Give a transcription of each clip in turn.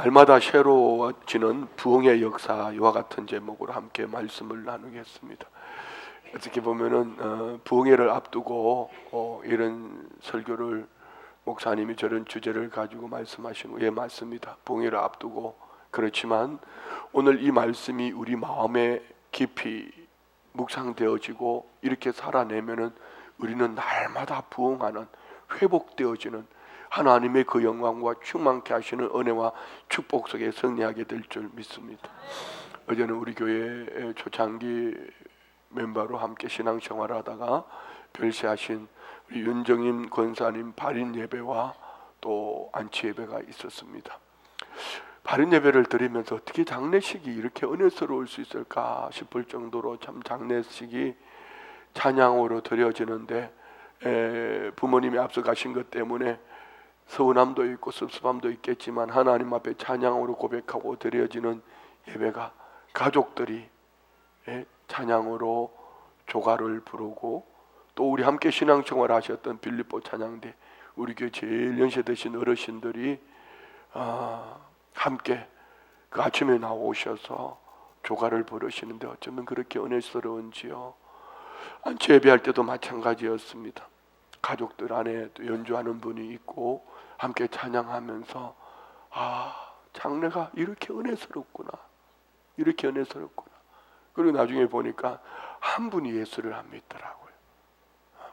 날마다 새로워지는 부흥의 역사, 이와 같은 제목으로 함께 말씀을 나누겠습니다. 어떻게 보면은 부흥회를 앞두고 이런 설교를 목사님이 저런 주제를 가지고 말씀하신 거, 예, 맞습니다. 부흥회를 앞두고. 그렇지만 오늘 이 말씀이 우리 마음에 깊이 묵상되어지고 이렇게 살아내면은 우리는 날마다 부흥하는, 회복되어지는 하나님의 그 영광과 충만케 하시는 은혜와 축복 속에 승리하게 될 줄 믿습니다. 어제는 우리 교회 초창기 멤버로 함께 신앙생활을 하다가 별세하신 우리 윤정임 권사님 발인 예배와 또 안치 예배가 있었습니다. 발인 예배를 드리면서 어떻게 장례식이 이렇게 은혜스러울 수 있을까 싶을 정도로 참 장례식이 찬양으로 드려지는데, 부모님이 앞서가신 것 때문에 서운함도 있고 섭섭함도 있겠지만 하나님 앞에 찬양으로 고백하고 드려지는 예배가, 가족들이 찬양으로 조가를 부르고, 또 우리 함께 신앙생활 하셨던 빌립보 찬양대 우리 교회 제일 연세 드신 어르신들이 함께 그 아침에 나오셔서 조가를 부르시는데 어쩌면 그렇게 은혜스러운지요. 안치 예배할 때도 마찬가지였습니다. 가족들 안에 또 연주하는 분이 있고 함께 찬양하면서 장례가 이렇게 은혜스럽구나, 이렇게 은혜스럽구나. 그리고 나중에 보니까 한 분이 예수를 안 믿더라고요.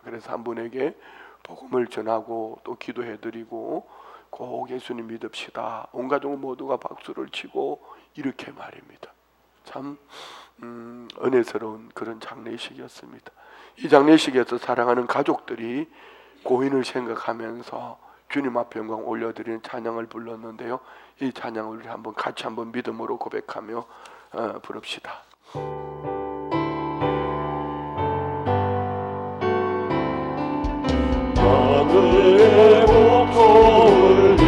그래서 한 분에게 복음을 전하고 또 기도해드리고 꼭 예수님 믿읍시다. 온 가족 모두가 박수를 치고 이렇게 말입니다. 참 은혜스러운 그런 장례식이었습니다. 이 장례식에서 사랑하는 가족들이 고인을 생각하면서 주님 앞에 영광 올려드리는 찬양을 불렀는데요. 이 찬양을 우리 같이 한번 믿음으로 고백하며 부릅시다. 하늘의 목소리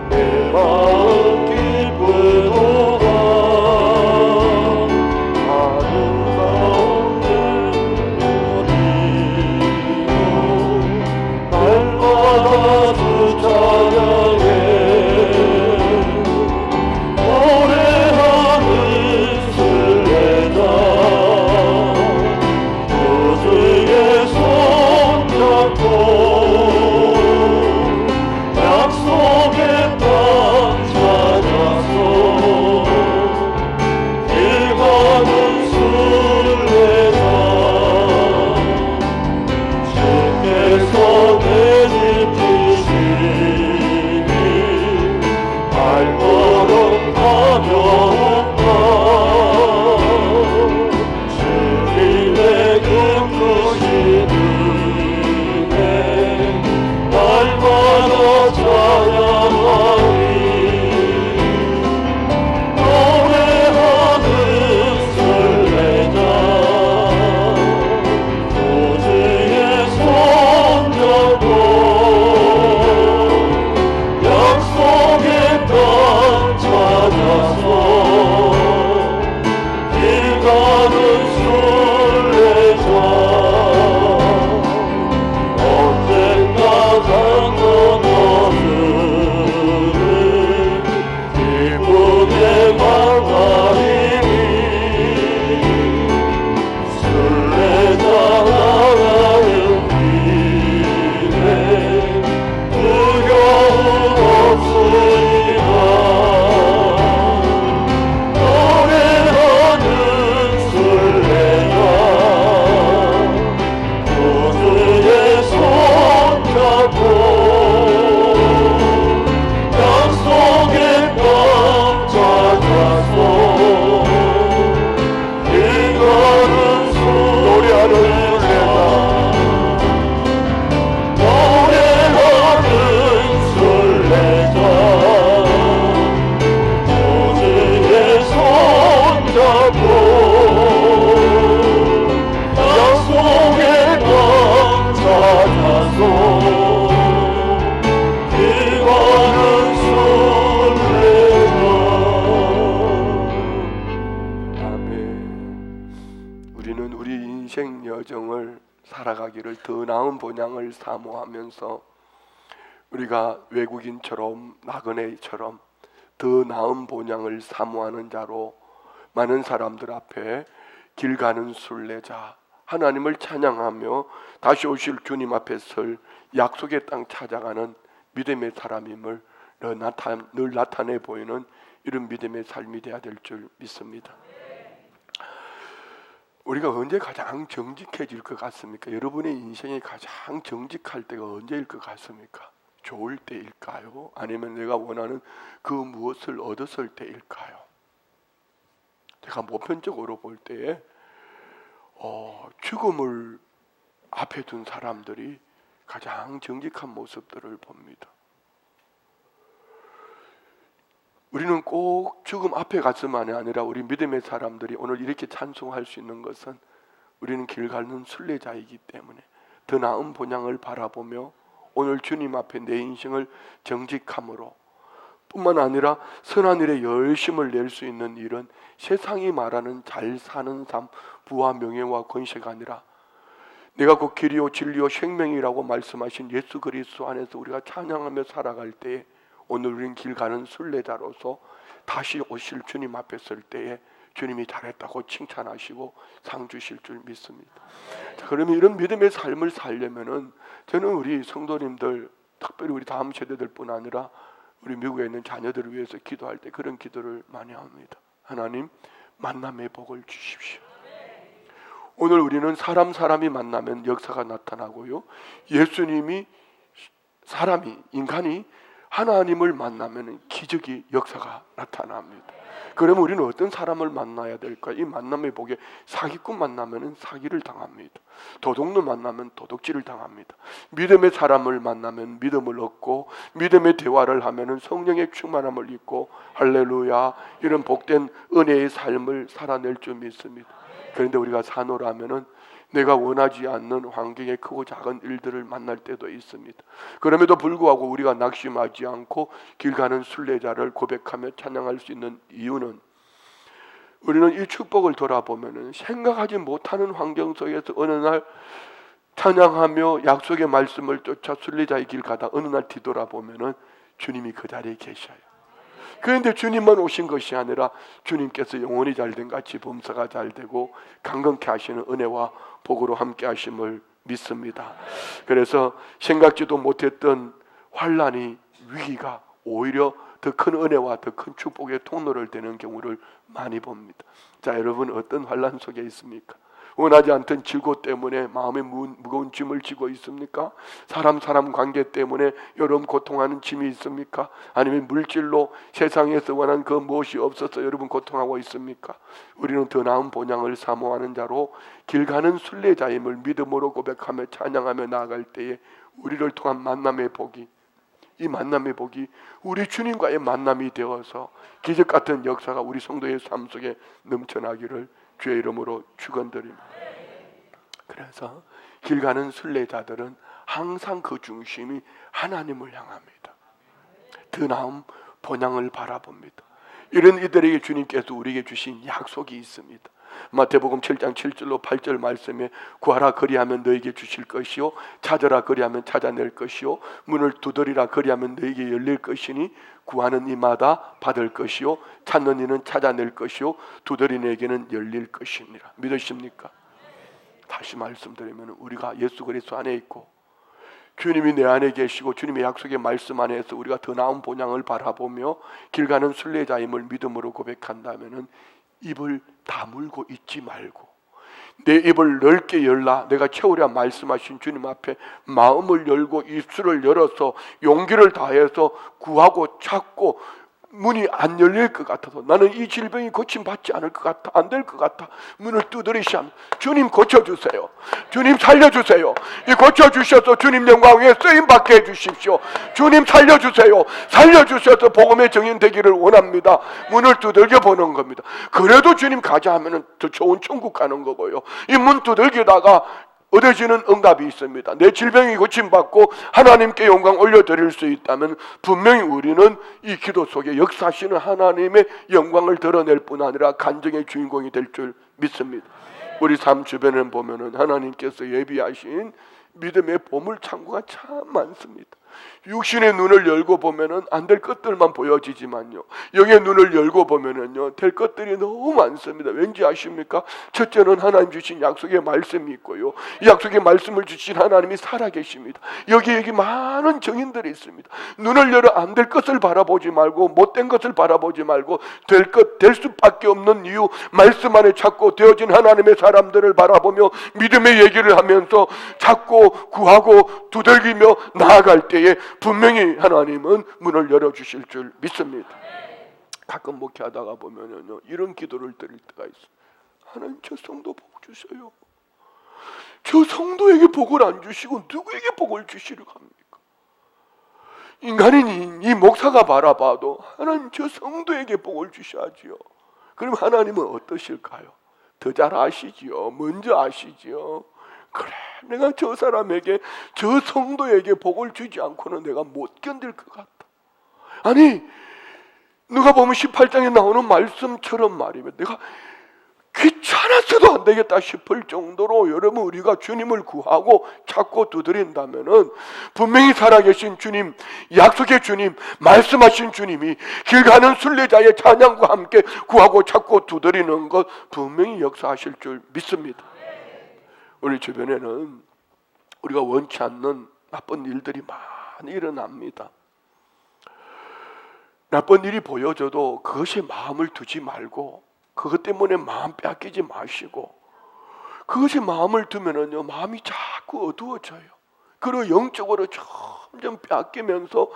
내 마음 기쁘도다. 하늘 가운데 누리고 날마다 주 찬양해 노래하는 순례자 주의 손잡고 약속의 땅 찾아서 길 가는 순례자 주께서 내 집 지시니 발걸음 가져온다. 주님의 그 크신 은혜 날마다 찬양하리. 노래하는 순례자 구주의 손잡고 약속의 땅 찾아서 길 가는 순례자 언젠가 잠깐 너스를 기쁘게 만나리니 순례자 나가는 길에 두려움 없으리라. 노래하는 순례자 구주의 손잡고 약속의 땅 찾아서 길 가는 노래하는 순례자 구주의 손잡고 약속의 땅 찾아서 길 가는 순례자. 아멘. 우리는 우리 인생 여정을 살아가기를 더 나은 본향을 사모하면서 우리가 외국인처럼 나그네처럼 더 나은 본향을 사모하는 자로 많은 사람들 앞에 길 가는 순례자, 하나님을 찬양하며 다시 오실 주님 앞에 설 약속의 땅 찾아가는 믿음의 사람임을 늘 나타내 보이는 이런 믿음의 삶이 되어야 될 줄 믿습니다. 우리가 언제 가장 정직해질 것 같습니까? 여러분의 인생이 가장 정직할 때가 언제일 것 같습니까? 좋을 때일까요? 아니면 내가 원하는 그 무엇을 얻었을 때일까요? 제가 보편적으로 볼 때에 죽음을 앞에 둔 사람들이 가장 정직한 모습들을 봅니다. 우리는 꼭 죽음 앞에 갔을만이 아니라 우리 믿음의 사람들이 오늘 이렇게 찬송할 수 있는 것은 우리는 길 가는 순례자이기 때문에 더 나은 본향을 바라보며 오늘 주님 앞에 내 인생을 정직함으로 뿐만 아니라 선한 일에 열심을 낼 수 있는 일은 세상이 말하는 잘 사는 삶, 부와 명예와 권세가 아니라 내가 그 길이요 진리요 생명이라고 말씀하신 예수 그리스도 안에서 우리가 찬양하며 살아갈 때에 오늘 우리는 길 가는 순례자로서 다시 오실 주님 앞에 설 때에 주님이 잘했다고 칭찬하시고 상 주실 줄 믿습니다. 자, 그러면 이런 믿음의 삶을 살려면은 저는 우리 성도님들, 특별히 우리 다음 세대들뿐 아니라 우리 미국에 있는 자녀들을 위해서 기도할 때 그런 기도를 많이 합니다. 하나님, 만남의 복을 주십시오. 오늘 우리는 사람이 만나면 역사가 나타나고요, 예수님이 인간이 하나님을 만나면 기적이 역사가 나타납니다. 그러면 우리는 어떤 사람을 만나야 될까? 이 만남의 복에 사기꾼 만나면 사기를 당합니다. 도둑놈 만나면 도둑질을 당합니다. 믿음의 사람을 만나면 믿음을 얻고 믿음의 대화를 하면 성령의 충만함을 입고 할렐루야, 이런 복된 은혜의 삶을 살아낼 줄 믿습니다. 그런데 우리가 산호라면은 내가 원하지 않는 환경의 크고 작은 일들을 만날 때도 있습니다. 그럼에도 불구하고 우리가 낙심하지 않고 길 가는 순례자를 고백하며 찬양할 수 있는 이유는 우리는 이 축복을 돌아보면 생각하지 못하는 환경 속에서 어느 날 찬양하며 약속의 말씀을 쫓아 순례자의 길 가다 어느 날 뒤돌아보면 주님이 그 자리에 계셔요. 그런데 주님만 오신 것이 아니라 주님께서 영혼이 잘된 같이 범사가 잘되고 강건케 하시는 은혜와 복으로 함께 하심을 믿습니다. 그래서 생각지도 못했던 환난이, 위기가 오히려 더 큰 은혜와 더 큰 축복의 통로를 되는 경우를 많이 봅니다. 자, 여러분 어떤 환난 속에 있습니까? 원하지 않던 질고 때문에 마음에 무거운 짐을 지고 있습니까? 사람 관계 때문에 여러분 고통하는 짐이 있습니까? 아니면 물질로 세상에서 원하는 그 무엇이 없어서 여러분 고통하고 있습니까? 우리는 더 나은 본향을 사모하는 자로 길 가는 순례자임을 믿음으로 고백하며 찬양하며 나아갈 때에 우리를 통한 만남의 복이, 이 만남의 복이 우리 주님과의 만남이 되어서 기적 같은 역사가 우리 성도의 삶 속에 넘쳐나기를 주의 이름으로 축원드립니다. 그래서 길 가는 순례자들은 항상 그 중심이 하나님을 향합니다. 더 나은 본향을 바라봅니다. 이런 이들에게 주님께서 우리에게 주신 약속이 있습니다. 마태복음 7장 7절로 8절 말씀에 구하라 그리하면 너에게 주실 것이요 찾으라 그리하면 찾아낼 것이요 문을 두드리라 그리하면 너에게 열릴 것이니 구하는 이마다 받을 것이요 찾는 이는 찾아낼 것이요 두드리는 이에게는 열릴 것이니라. 믿으십니까? 다시 말씀드리면 우리가 예수 그리스도 안에 있고 주님이 내 안에 계시고 주님의 약속의 말씀 안에서 우리가 더 나은 본향을 바라보며 길 가는 순례자임을 믿음으로 고백한다면은 입을 다물고 있지 말고 내 입을 넓게 열라 내가 채우랴 말씀하신 주님 앞에 마음을 열고 입술을 열어서 용기를 다해서 구하고 찾고 문이 안 열릴 것 같아서 나는 이 질병이 고침받지 않을 것 같아, 안 될 것 같아, 문을 두드리시면 주님 고쳐주세요, 주님 살려주세요, 이 고쳐주셔서 주님 영광에 쓰임받게 해주십시오, 주님 살려주셔서 복음의 증인 되기를 원합니다. 문을 두들겨 보는 겁니다. 그래도 주님 가자 하면 더 좋은 천국 가는 거고요, 이 문 두들기다가 얻어지는 응답이 있습니다. 내 질병이 고침받고 하나님께 영광 올려드릴 수 있다면 분명히 우리는 이 기도 속에 역사하시는 하나님의 영광을 드러낼 뿐 아니라 간증의 주인공이 될 줄 믿습니다. 우리 삶 주변에 보면은 하나님께서 예비하신 믿음의 보물 창고가 참 많습니다. 육신의 눈을 열고 보면은 안 될 것들만 보여지지만요, 영의 눈을 열고 보면은요 될 것들이 너무 많습니다. 왠지 아십니까? 첫째는 하나님 주신 약속의 말씀이 있고요, 이 약속의 말씀을 주신 하나님이 살아계십니다. 여기 많은 증인들이 있습니다. 눈을 열어 안 될 것을 바라보지 말고, 못된 것을 바라보지 말고, 될 수밖에 없는 이유, 말씀 안에 찾고 되어진 하나님의 사람들을 바라보며 믿음의 얘기를 하면서 찾고 구하고 두들기며 나아갈 때에 분명히 하나님은 문을 열어주실 줄 믿습니다. 가끔 목회하다가 보면요 이런 기도를 드릴 때가 있어요. 하나님, 저 성도 복 주세요. 저 성도에게 복을 안 주시고 누구에게 복을 주시려고 합니까? 인간인 이 목사가 바라봐도 하나님, 저 성도에게 복을 주셔야지요. 그럼 하나님은 어떠실까요? 더 잘 아시지요. 먼저 아시지요. 그래, 내가 저 사람에게, 저 성도에게 복을 주지 않고는 내가 못 견딜 것 같다. 아니, 누가 보면 18장에 나오는 말씀처럼 말이면 내가 귀찮아서도 안 되겠다 싶을 정도로 여러분, 우리가 주님을 구하고 찾고 두드린다면은 분명히 살아계신 주님, 약속의 주님, 말씀하신 주님이 길 가는 순례자의 찬양과 함께 구하고 찾고 두드리는 것 분명히 역사하실 줄 믿습니다. 우리 주변에는 우리가 원치 않는 나쁜 일들이 많이 일어납니다. 나쁜 일이 보여져도 그것에 마음을 두지 말고, 그것 때문에 마음 빼앗기지 마시고, 그것에 마음을 두면은요 마음이 자꾸 어두워져요. 그리고 영적으로 점점 빼앗기면서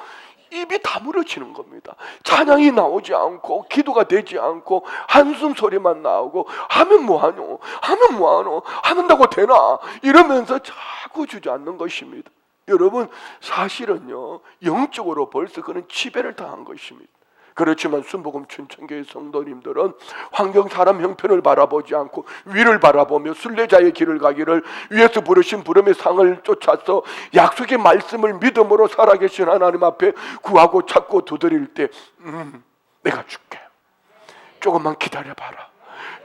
입이 다물어지는 겁니다. 찬양이 나오지 않고 기도가 되지 않고 한숨 소리만 나오고, 하면 뭐하노? 하면 뭐하노? 하는다고 되나? 이러면서 자꾸 주저앉는 것입니다. 여러분, 사실은요 영적으로 벌써 그는 지배를 당한 것입니다. 그렇지만 순복음 춘천교회 성도님들은 환경 사람 형편을 바라보지 않고 위를 바라보며 순례자의 길을 가기를, 위에서 부르신 부름의 상을 쫓아서 약속의 말씀을 믿음으로 살아계신 하나님 앞에 구하고 찾고 두드릴 때 내가 줄게, 조금만 기다려봐라,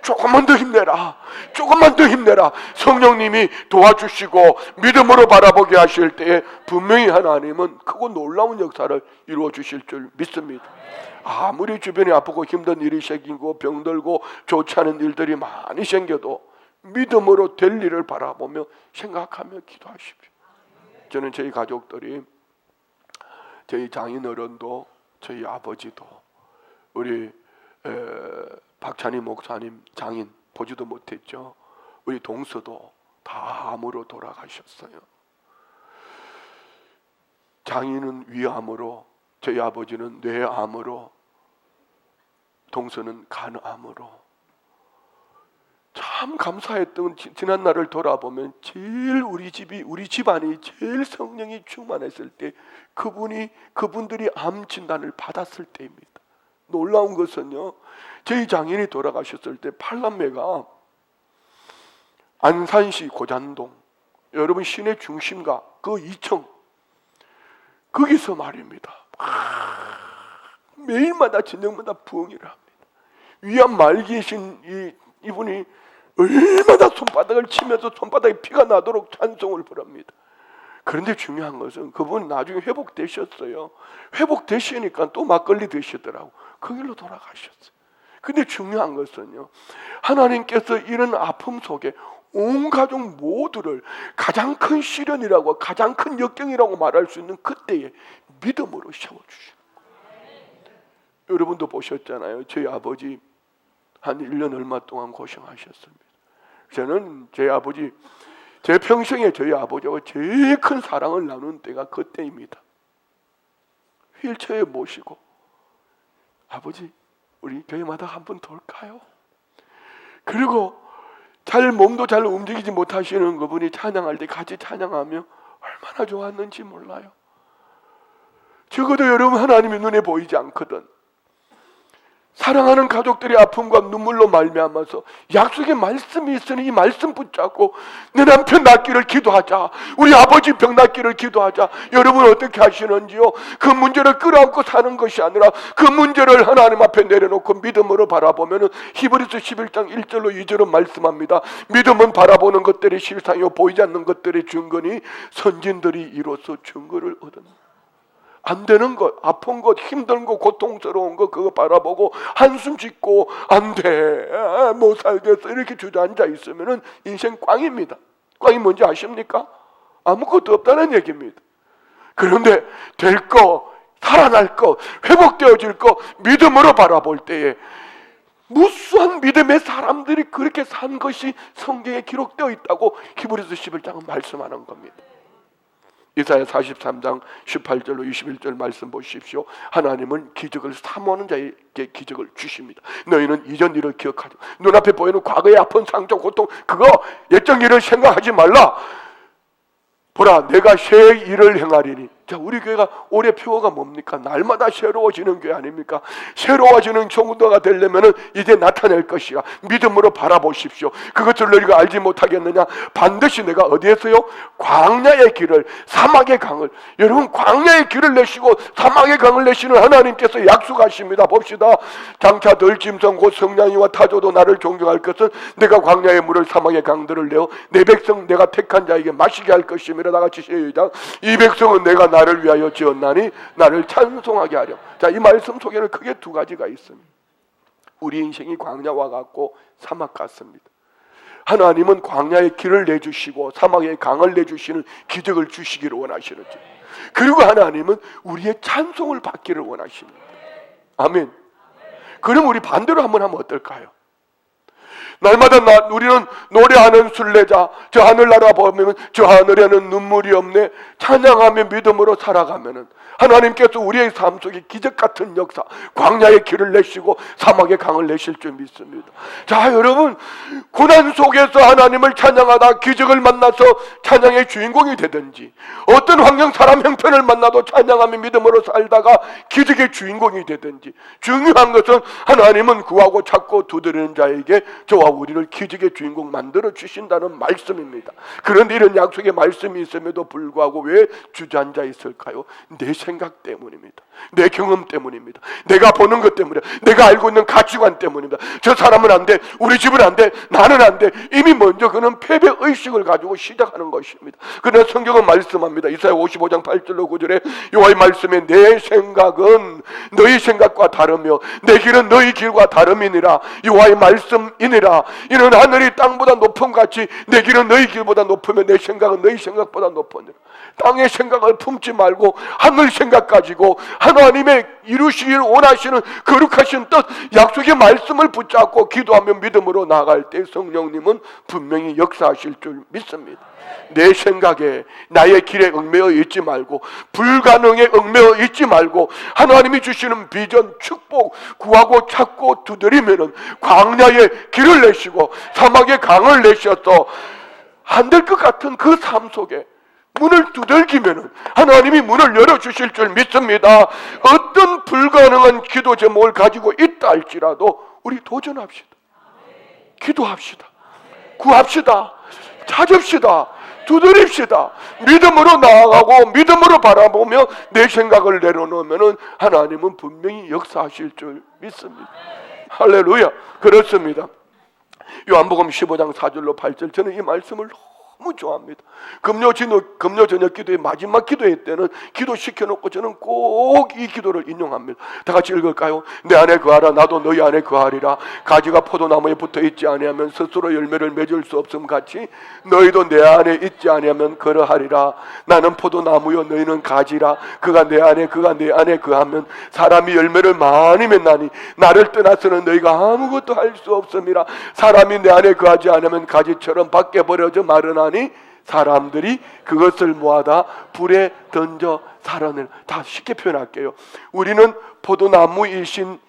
조금만 더 힘내라, 조금만 더 힘내라, 성령님이 도와주시고 믿음으로 바라보게 하실 때에 분명히 하나님은 크고 놀라운 역사를 이루어 주실 줄 믿습니다. 아무리 주변에 아프고 힘든 일이 생기고 병들고 좋지 않은 일들이 많이 생겨도 믿음으로 될 일을 바라보며 생각하며 기도하십시오. 저는 저희 가족들이, 저희 장인어른도, 저희 아버지도, 우리 박찬희 목사님 장인 보지도 못했죠. 우리 동서도 다 암으로 돌아가셨어요. 장인은 위암으로, 저희 아버지는 뇌암으로, 동서는 간암으로. 참 감사했던 지난 날을 돌아보면 제일 우리 집안이 제일 성령이 충만했을 때 그분들이 암 진단을 받았을 때입니다. 놀라운 것은요, 저희 장인이 돌아가셨을 때 팔남매가 안산시 고잔동, 여러분 시내 중심가 그 2층 거기서 말입니다. 매일마다 저녁마다 부흥회를 합니다. 위암 말기이신 이분이 얼마나 손바닥을 치면서 손바닥에 피가 나도록 찬송을 부릅니다. 그런데 중요한 것은 그분 나중에 회복되셨어요. 회복되시니까 또 막걸리 드시더라고. 그 길로 돌아가셨어요. 근데 중요한 것은요, 하나님께서 이런 아픔 속에 온 가족 모두를 가장 큰 시련이라고, 가장 큰 역경이라고 말할 수 있는 그때에 믿음으로 세워주시는 거예요. 여러분도 보셨잖아요. 저희 아버지 한 1년 얼마 동안 고생하셨습니다. 저는 제 평생에 저희 아버지하고 제일 큰 사랑을 나눈 때가 그때입니다. 휠체어에 모시고, 아버지 우리 교회마다 한번 돌까요? 그리고 몸도 잘 움직이지 못하시는 그분이 찬양할 때 같이 찬양하며 얼마나 좋았는지 몰라요. 적어도 여러분, 하나님의 눈에 보이지 않거든 사랑하는 가족들의 아픔과 눈물로 말미암아서 약속의 말씀이 있으니 이 말씀 붙잡고 내 남편 낫기를 기도하자, 우리 아버지 병 낫기를 기도하자. 여러분 어떻게 하시는지요? 그 문제를 끌어안고 사는 것이 아니라 그 문제를 하나님 앞에 내려놓고 믿음으로 바라보면 히브리서 11장 1절로 2절은 말씀합니다. 믿음은 바라보는 것들이 실상이요 보이지 않는 것들의 증거니 선진들이 이로써 증거를 얻었다. 안 되는 것, 아픈 것, 힘든 것, 고통스러운 것 그거 바라보고 한숨 짓고 안 돼, 못 살겠어 이렇게 주저앉아 있으면은 인생 꽝입니다. 꽝이 뭔지 아십니까? 아무것도 없다는 얘기입니다. 그런데 될 거, 살아날 거, 회복되어질 거 믿음으로 바라볼 때에 무수한 믿음의 사람들이 그렇게 산 것이 성경에 기록되어 있다고 히브리서 11장은 말씀하는 겁니다. 이사야 43장 18절로 21절 말씀 보십시오. 하나님은 기적을 사모하는 자에게 기적을 주십니다. 너희는 이전 일을 기억하지, 눈앞에 보이는 과거의 아픈 상처 고통 그거 옛적 일을 생각하지 말라. 보라 내가 새 일을 행하리니. 자, 우리 교회가 올해 표어가 뭡니까? 날마다 새로워지는 교회 아닙니까? 새로워지는 성도가 되려면 이제 나타낼 것이야. 믿음으로 바라보십시오. 그것을 너희가 알지 못하겠느냐? 반드시 내가 어디에서요? 광야의 길을, 사막의 강을, 여러분 광야의 길을 내시고 사막의 강을 내시는 하나님께서 약속하십니다. 봅시다. 장차 들짐승 곧 성냥이와 타조도 나를 존경할 것은 내가 광야의 물을 사막의 강들을 내어 내 백성 내가 택한 자에게 마시게 할 것이며, 다 같이 시작. 이 백성은 내가 나를 위하여 지었나니 나를 찬송하게 하렴. 자, 이 말씀 속에는 크게 두 가지가 있습니다. 우리 인생이 광야와 같고 사막 같습니다. 하나님은 광야의 길을 내주시고 사막의 강을 내주시는 기적을 주시기를 원하시는지, 그리고 하나님은 우리의 찬송을 받기를 원하십니다. 아멘. 그럼 우리 반대로 한번 하면 어떨까요? 날마다 우리는 노래하는 순례자, 저 하늘나라 보면 저 하늘에는 눈물이 없네, 찬양하며 믿음으로 살아가면은 하나님께서 우리의 삶 속에 기적 같은 역사, 광야의 길을 내시고 사막의 강을 내실 줄 믿습니다. 자, 여러분, 고난 속에서 하나님을 찬양하다 기적을 만나서 찬양의 주인공이 되든지, 어떤 환경 사람 형편을 만나도 찬양하며 믿음으로 살다가 기적의 주인공이 되든지, 중요한 것은 하나님은 구하고 찾고 두드리는 자에게 저와 우리를 기적의 주인공 만들어 주신다는 말씀입니다. 그런데 이런 약속의 말씀이 있음에도 불구하고 왜 주저앉아 있을까요? 내 생각 때문입니다. 내 경험 때문입니다. 내가 보는 것 때문에, 내가 알고 있는 가치관 때문입니다. 저 사람은 안 돼, 우리 집은 안 돼, 나는 안 돼. 이미 먼저 그는 패배의식을 가지고 시작하는 것입니다. 그러나 성경은 말씀합니다. 이사야 55장 8절로 9절에 여호와의 말씀에 내 생각은 너희 생각과 다르며 내 길은 너희 길과 다름이니라. 여호와의 말씀이니라. 이는 하늘이 땅보다 높음 같이 내 길은 너희 길보다 높으며 내 생각은 너희 생각보다 높으니라. 땅의 생각을 품지 말고 하늘 생각 가지고 하나님의 이루시기를 원하시는 거룩하신 뜻, 약속의 말씀을 붙잡고 기도하며 믿음으로 나아갈 때 성령님은 분명히 역사하실 줄 믿습니다. 내 생각에, 나의 길에 얽매여 있지 말고, 불가능에 얽매여 있지 말고 하나님이 주시는 비전, 축복 구하고 찾고 두드리면은 광야의 길을 내시고 사막의 강을 내셔서 안 될 것 같은 그 삶 속에 문을 두들기면은 하나님이 문을 열어주실 줄 믿습니다. 어떤 불가능한 기도 제목을 가지고 있다 할지라도 우리 도전합시다. 기도합시다. 구합시다. 찾읍시다. 두드립시다. 믿음으로 나아가고 믿음으로 바라보며 내 생각을 내려놓으면은 하나님은 분명히 역사하실 줄 믿습니다. 할렐루야. 그렇습니다. 요한복음 15장 4절로 8절, 저는 이 말씀을 너무 좋아합니다. 금요 저녁 기도의 마지막 기도회 때는 기도시켜놓고 저는 꼭 이 기도를 인용합니다. 다 같이 읽을까요? 내 안에 거하라 나도 너희 안에 거하리라. 가지가 포도나무에 붙어있지 아니하면 스스로 열매를 맺을 수 없음 같이 너희도 내 안에 있지 아니하면 그러하리라. 나는 포도나무요 너희는 가지라. 그가 내 안에 그가 내 안에 거하면 사람이 열매를 많이 맺나니 나를 떠나서는 너희가 아무것도 할 수 없음이라. 사람이 내 안에 거하지 않으면 가지처럼 밖에 버려져 마르나니 사람들이 그것을 모아다 불에 던져 살아내는. 다 쉽게 표현할게요. 우리는 포도나무이신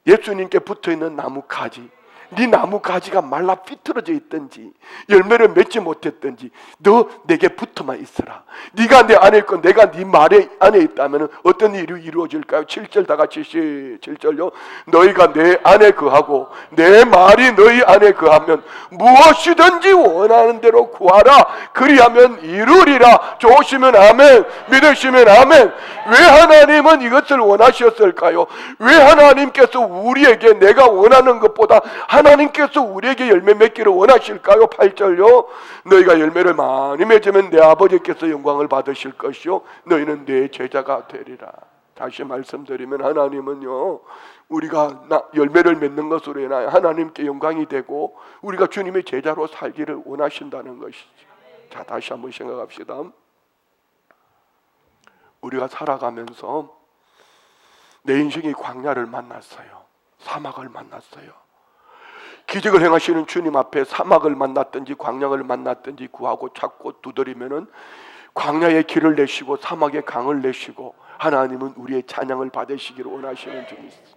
예수님께 붙어있는 나무 가지, 네 나무 가지가 말라 삐뚤어져 있든지 열매를 맺지 못했든지 너 내게 붙어만 있어라. 네가 내 안에 있고 내가 네 말 안에 있다면 어떤 일이 이루어질까요? 7절 다 같이 7절요. 너희가 내 안에 거하고 내 말이 너희 안에 거하면 무엇이든지 원하는 대로 구하라. 그리하면 이루리라. 좋으시면 아멘, 믿으시면 아멘. 왜 하나님은 이것을 원하셨을까요? 왜 하나님께서 우리에게 내가 원하는 것보다 하나님께서 우리에게 열매 맺기를 원하실까요? 8절요. 너희가 열매를 많이 맺으면 내 아버지께서 영광을 받으실 것이요 너희는 내 제자가 되리라. 다시 말씀드리면 하나님은요, 우리가 열매를 맺는 것으로 인하여 하나님께 영광이 되고 우리가 주님의 제자로 살기를 원하신다는 것이죠. 자, 다시 한번 생각합시다. 우리가 살아가면서 내 인생이 광야를 만났어요. 사막을 만났어요. 기적을 행하시는 주님 앞에 사막을 만났든지 광야를 만났든지 구하고 찾고 두드리면은 광야의 길을 내시고 사막의 강을 내시고 하나님은 우리의 찬양을 받으시기를 원하시는 분이 있어요.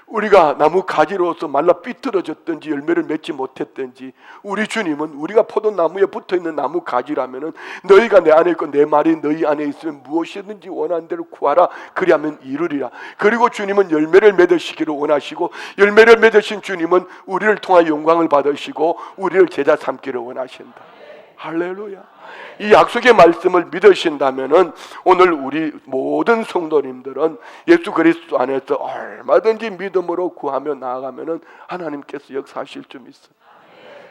우리가 나무 가지로서 말라 삐뚤어졌든지 열매를 맺지 못했든지 우리 주님은 우리가 포도나무에 붙어있는 나무 가지라면은 너희가 내 안에 있고 내 말이 너희 안에 있으면 무엇이든지 원하는 대로 구하라 그리하면 이루리라. 그리고 주님은 열매를 맺으시기를 원하시고 열매를 맺으신 주님은 우리를 통하여 영광을 받으시고 우리를 제자 삼기를 원하신다. 할렐루야. 이 약속의 말씀을 믿으신다면은 오늘 우리 모든 성도님들은 예수 그리스도 안에서 얼마든지 믿음으로 구하며 나아가면은 하나님께서 역사하실 줄 있어요.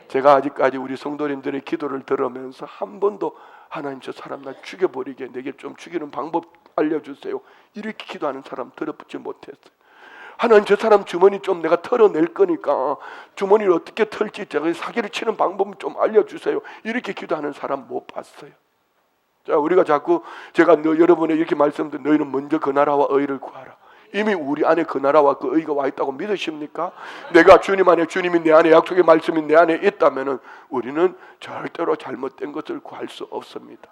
제가 아직까지 우리 성도님들의 기도를 들으면서 한 번도 하나님 저 사람 나 죽여버리게 내게 좀 죽이는 방법 알려주세요 이렇게 기도하는 사람 들어보지 못했어요. 하나님 저 사람 주머니 좀 내가 털어낼 거니까 주머니를 어떻게 털지 제가 사기를 치는 방법 좀 알려주세요 이렇게 기도하는 사람 못 봤어요. 자, 우리가 자꾸 제가 여러분에 이렇게 말씀드린 너희는 먼저 그 나라와 의를 구하라. 이미 우리 안에 그 나라와 그 의가 와 있다고 믿으십니까? 내가 주님 안에 주님이 내 안에 약속의 말씀이 내 안에 있다면은 우리는 절대로 잘못된 것을 구할 수 없습니다.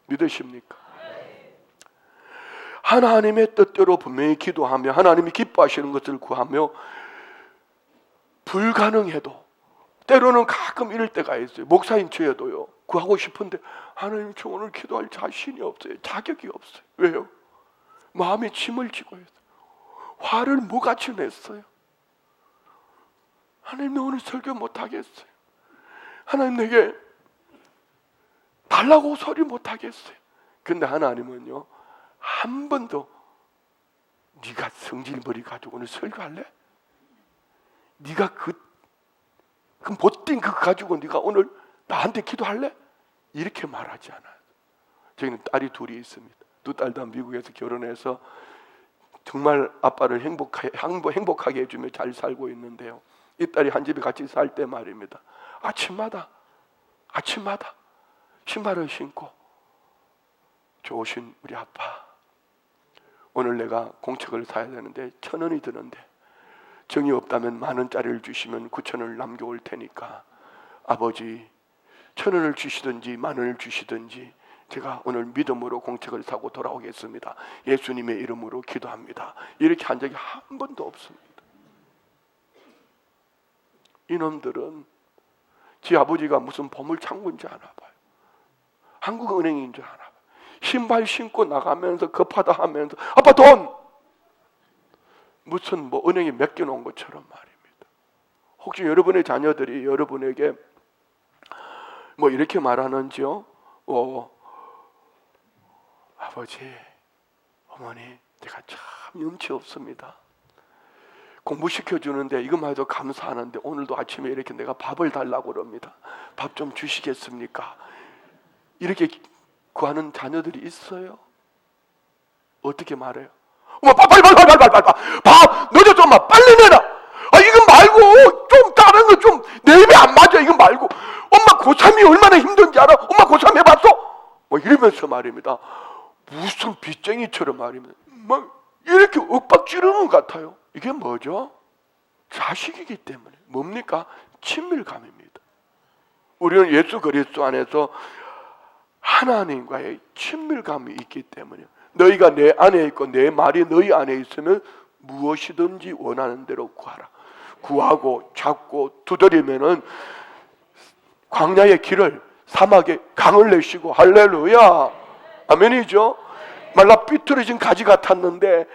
믿으십니까? 하나님의 뜻대로 분명히 기도하며 하나님이 기뻐하시는 것을 구하며 불가능해도 때로는 가끔 이럴 때가 있어요. 목사인 저에도요. 구하고 싶은데 하나님 저 오늘 기도할 자신이 없어요. 자격이 없어요. 왜요? 마음에 짐을 지고 있어요. 화를 무같이 냈어요. 하나님 나 오늘 설교 못하겠어요. 하나님 내게 달라고 소리 못하겠어요. 근데 하나님은요 한 번도 네가 성질머리 가지고 오늘 설교할래? 네가 그 못된 그 가지고 네가 오늘 나한테 기도할래? 이렇게 말하지 않아요. 저희는 딸이 둘이 있습니다. 두 딸 다 미국에서 결혼해서 정말 아빠를 행복하게 해주며 잘 살고 있는데요. 이 딸이 한 집에 같이 살 때 말입니다. 아침마다 신발을 신고 좋으신 우리 아빠 오늘 내가 공책을 사야 되는데 1,000원이 드는데 정이 없다면 10,000원짜리를 주시면 9,000원을 남겨올 테니까 아버지 1,000원을 주시든지 10,000원을 주시든지 제가 오늘 믿음으로 공책을 사고 돌아오겠습니다. 예수님의 이름으로 기도합니다. 이렇게 한 적이 한 번도 없습니다. 이놈들은 지 아버지가 무슨 보물창고인 줄 아나 봐요. 한국은행인 줄 아나 봐요. 신발 신고 나가면서 급하다 하면서 아빠 돈! 무슨 은행에 맡겨놓은 것처럼 말입니다. 혹시 여러분의 자녀들이 여러분에게 이렇게 말하는지요? 아버지, 어머니, 제가 참 염치 없습니다. 공부시켜주는데 이것만 해도 감사하는데 오늘도 아침에 이렇게 내가 밥을 달라고 그럽니다. 밥 좀 주시겠습니까? 이렇게 구하는 자녀들이 있어요. 어떻게 말해요? 엄마 빨리 밥 늦었어 엄마 빨리 내라. 이거 말고 좀 다른 거 좀 내입에 안 맞아. 이거 말고 엄마 고3이 얼마나 힘든지 알아? 엄마 고3 해봤어? 이러면서 말입니다. 무슨 빚쟁이처럼 말입니다. 이렇게 윽박 지르는 것 같아요. 이게 뭐죠? 자식이기 때문에. 뭡니까? 친밀감입니다. 우리는 예수 그리스도 안에서 하나님과의 친밀감이 있기 때문에 너희가 내 안에 있고 내 말이 너희 안에 있으면 무엇이든지 원하는 대로 구하라. 구하고 찾고 두드리면은 광야의 길을 사막에 강을 내시고 할렐루야 아멘이죠. 말라 삐뚤어진 가지 같았는데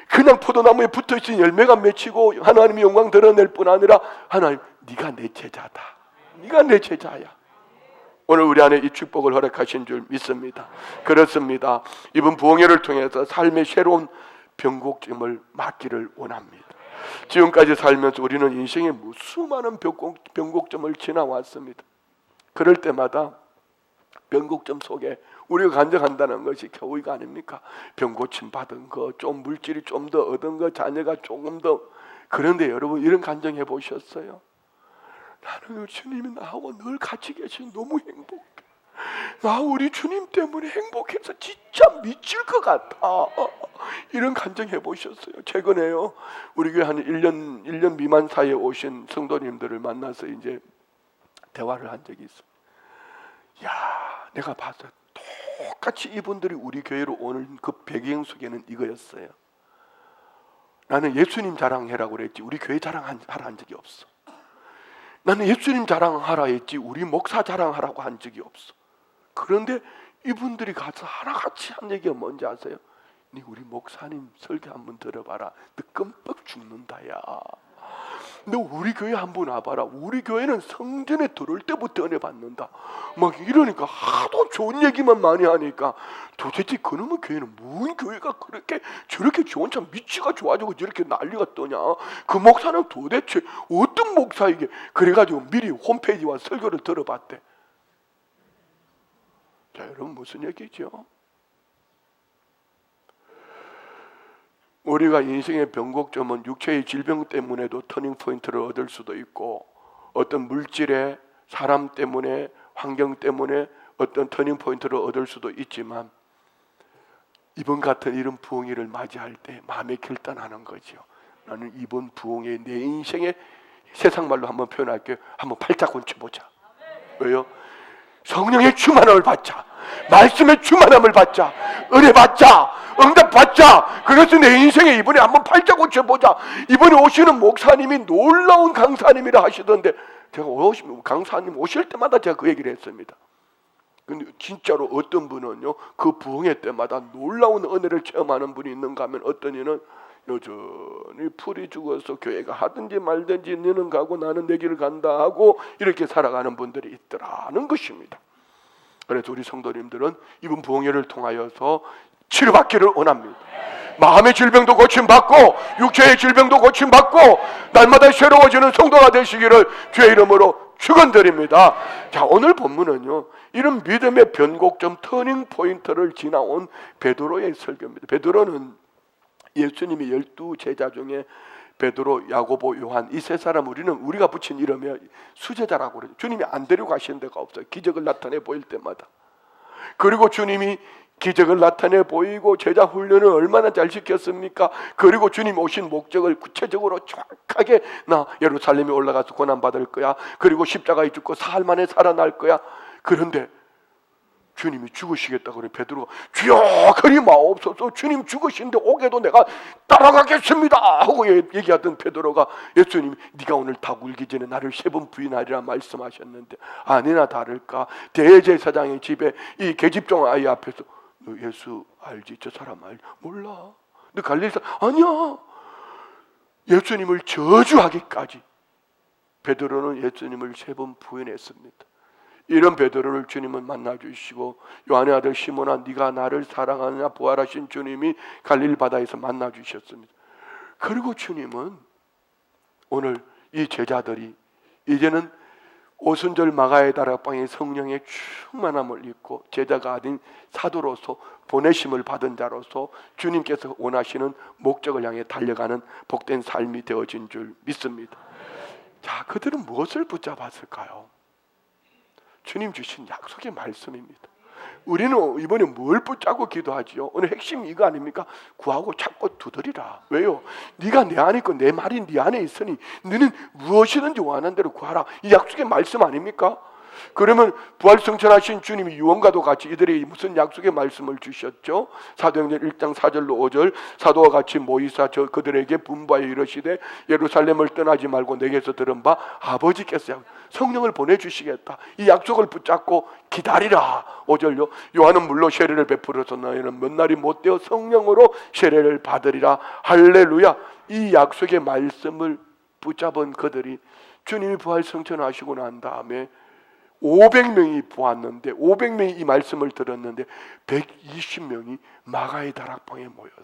그냥 포도나무에 붙어있은 열매가 맺히고 하나님의 영광 드러낼 뿐 아니라 하나님 네가 내 제자다. 네가 내 제자야. 오늘 우리 안에 이 축복을 허락하신 줄 믿습니다. 그렇습니다. 이번 부흥회를 통해서 삶의 새로운 변곡점을 맞기를 원합니다. 지금까지 살면서 우리는 인생의 수많은 변곡점을 지나왔습니다. 그럴 때마다 변곡점 속에 우리가 간증한다는 것이 겨우가 아닙니까? 병 고침 받은 거, 좀 물질이 좀 더 얻은 거, 자녀가 조금 더. 그런데 여러분 이런 간증해 보셨어요? 나는 주님이 나하고 늘 같이 계시니 너무 행복해. 나 우리 주님 때문에 행복해서 진짜 미칠 것 같아. 이런 간증해 보셨어요? 최근에요, 우리 교회 한 1년 미만 사이에 오신 성도님들을 만나서 이제 대화를 한 적이 있어. 야, 내가 봤어. 똑같이 이분들이 우리 교회로 오는 그 배경 속에는 이거였어요. 나는 예수님 자랑해라고 그랬지 우리 교회 자랑하라 한 적이 없어. 나는 예수님 자랑하라 했지 우리 목사 자랑하라고 한 적이 없어. 그런데 이분들이 가서 하나같이 한 얘기가 뭔지 아세요? 네 우리 목사님 설교 한번 들어봐라. 너 끔뻑 죽는다 야. 너 우리 교회 한번 와봐라. 우리 교회는 성전에 들어올 때부터 은혜 받는다. 막 이러니까 하도 좋은 얘기만 많이 하니까 도대체 그놈의 교회는 뭔 교회가 그렇게 저렇게 좋은 참 미치가 좋아지고 저렇게 난리가 떠냐. 그 목사는 도대체 어떤 목사이게. 그래가지고 미리 홈페이지와 설교를 들어봤대. 자, 여러분 무슨 얘기죠? 우리가 인생의 변곡점은 육체의 질병 때문에도 터닝포인트를 얻을 수도 있고 어떤 물질의 사람 때문에 환경 때문에 어떤 터닝포인트를 얻을 수도 있지만 이번 같은 이런 부흥회를 맞이할 때 마음에 결단하는 거죠. 나는 이번 부흥회 내 인생의 세상 말로 한번 표현할게요. 한번 팔짝 얹혀보자. 왜요? 성령의 충만함을 받자. 말씀의 충만함을 받자. 은혜 받자. 응답 받자. 그래서 내 인생에 이번에 한번 팔짝 얹혀보자. 이번에 오시는 목사님이 놀라운 강사님이라 하시던데 제가 강사님 오실 때마다 제가 그 얘기를 했습니다. 근데 진짜로 어떤 분은요 그 부흥회 때마다 놀라운 은혜를 체험하는 분이 있는가 하면 어떤 이는 여전히 풀이 죽어서 교회가 하든지 말든지 너는 가고 나는 내 길을 간다 하고 이렇게 살아가는 분들이 있더라는 것입니다. 그래서 우리 성도님들은 이번 부흥회를 통하여서 치료받기를 원합니다. 마음의 질병도 고침받고 육체의 질병도 고침받고 날마다 새로워지는 성도가 되시기를 주의 이름으로 축원드립니다. 자, 오늘 본문은요 이런 믿음의 변곡점 터닝 포인트를 지나온 베드로의 설교입니다. 베드로는 예수님이 12 제자 중에 베드로, 야고보, 요한 이 세 사람 우리가 붙인 이름이 수제자라고 그래요. 주님이 안 데리고 가시는 데가 없어요. 기적을 나타내 보일 때마다. 그리고 주님이 기적을 나타내 보이고 제자 훈련을 얼마나 잘 시켰습니까? 그리고 주님 오신 목적을 구체적으로 정확하게 나 예루살렘에 올라가서 고난받을 거야. 그리고 십자가에 죽고 사흘 만에 살아날 거야. 그런데 주님이 죽으시겠다고 그래. 베드로가 주여 그리 마옵소서. 주님 죽으신데 오게도 내가 따라가겠습니다 하고 얘기하던 베드로가 예수님이 네가 오늘 닭 울기 전에 나를 3번 부인하리라 말씀하셨는데 아니나 다를까 대제사장의 집에 이 계집종 아이 앞에서 너 예수 알지? 저 사람 알지? 몰라. 너 갈릴리 아니야. 예수님을 저주하기까지 베드로는 예수님을 3번 부인했습니다. 이런 베드로를 주님은 만나주시고 요한의 아들 시몬아 네가 나를 사랑하느냐 부활하신 주님이 갈릴리 바다에서 만나주셨습니다. 그리고 주님은 오늘 이 제자들이 이제는 오순절 마가의 다락방에 성령의 충만함을 입고 제자가 아닌 사도로서 보내심을 받은 자로서 주님께서 원하시는 목적을 향해 달려가는 복된 삶이 되어진 줄 믿습니다. 자, 그들은 무엇을 붙잡았을까요? 주님 주신 약속의 말씀입니다. 우리는 이번에 뭘 붙잡고 기도하지요? 오늘 핵심이 이거 아닙니까? 구하고 찾고 두드리라. 왜요? 네가 내 안에 있고 내 말이 네 안에 있으니 너는 무엇이든지 원하는 대로 구하라. 이 약속의 말씀 아닙니까? 그러면 부활승천하신 주님이 유언과도 같이 이들에게 무슨 약속의 말씀을 주셨죠? 사도행전 1장 4절로 5절 사도와 같이 모이사 그들에게 분부하여 이르시되 예루살렘을 떠나지 말고 내게서 들은 바 아버지께서 성령을 보내주시겠다. 이 약속을 붙잡고 기다리라. 5절요. 요한은 물로 세례를 베풀어서 너희는 몇 날이 못되어 성령으로 세례를 받으리라. 할렐루야. 이 약속의 말씀을 붙잡은 그들이 주님이 부활승천하시고 난 다음에 500명이 보았는데 500명이 이 말씀을 들었는데 120명이 마가의 다락방에 모였어.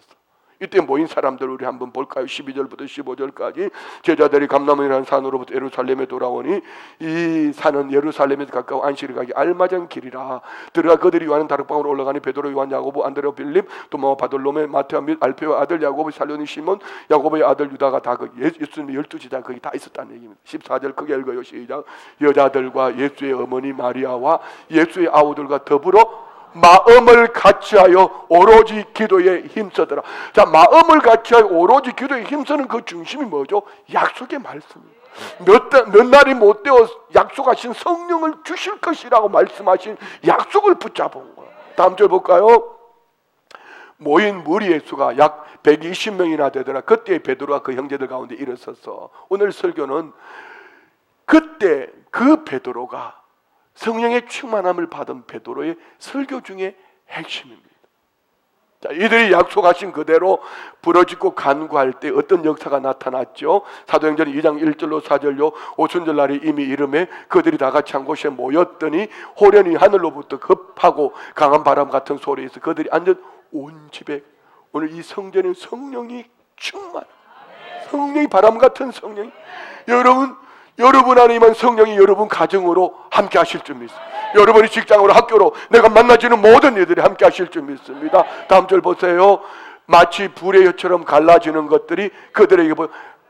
이때 모인 사람들 우리 한번 볼까요? 12절부터 15절까지 제자들이 감람원이라는 산으로부터 예루살렘에 돌아오니 이 산은 예루살렘에서 가까워 안식일에 가기 알맞은 길이라. 들어가 그들이 요한은 다락방으로 올라가니 베드로, 요한, 야고보, 안드레와 빌립, 도마와 바돌로메, 마테와 및 알페와 아들 야고보, 살로니 시몬, 야고보의 아들 유다가 다 그 예수님의 12제자 거기 다 있었다는 얘기입니다. 14절 크게 읽어요. 시작. 여자들과 예수의 어머니 마리아와 예수의 아우들과 더불어 마음을 같이하여 오로지 기도에 힘쓰더라. 자, 마음을 같이하여 오로지 기도에 힘쓰는 그 중심이 뭐죠? 약속의 말씀입니다. 몇 날이 못 되어 약속하신 성령을 주실 것이라고 말씀하신 약속을 붙잡은 거예요. 다음 절 볼까요? 모인 무리의 수가 약 120명이나 되더라. 그때 베드로가 그 형제들 가운데 일어서서, 오늘 설교는 그때 그 베드로가 성령의 충만함을 받은 베드로의 설교 중에 핵심입니다. 자, 이들이 약속하신 그대로 부러지고 간구할 때 어떤 역사가 나타났죠? 사도행전 2장 1절로 4절요. 오순절 날이 이미 이름에 그들이 다 같이 한 곳에 모였더니 호련히 하늘로부터 급하고 강한 바람 같은 소리에서 그들이 앉은 온 집에, 오늘 이 성전에 성령이 충만, 성령이 바람 같은 성령이, 여러분 안에 임한 성령이 여러분 가정으로 함께 하실 줄 믿습니다. 여러분이 직장으로, 학교로, 내가 만나지는 모든 이들이 함께 하실 줄 믿습니다. 다음 절 보세요. 마치 불의 혀처럼 갈라지는 것들이 그들에게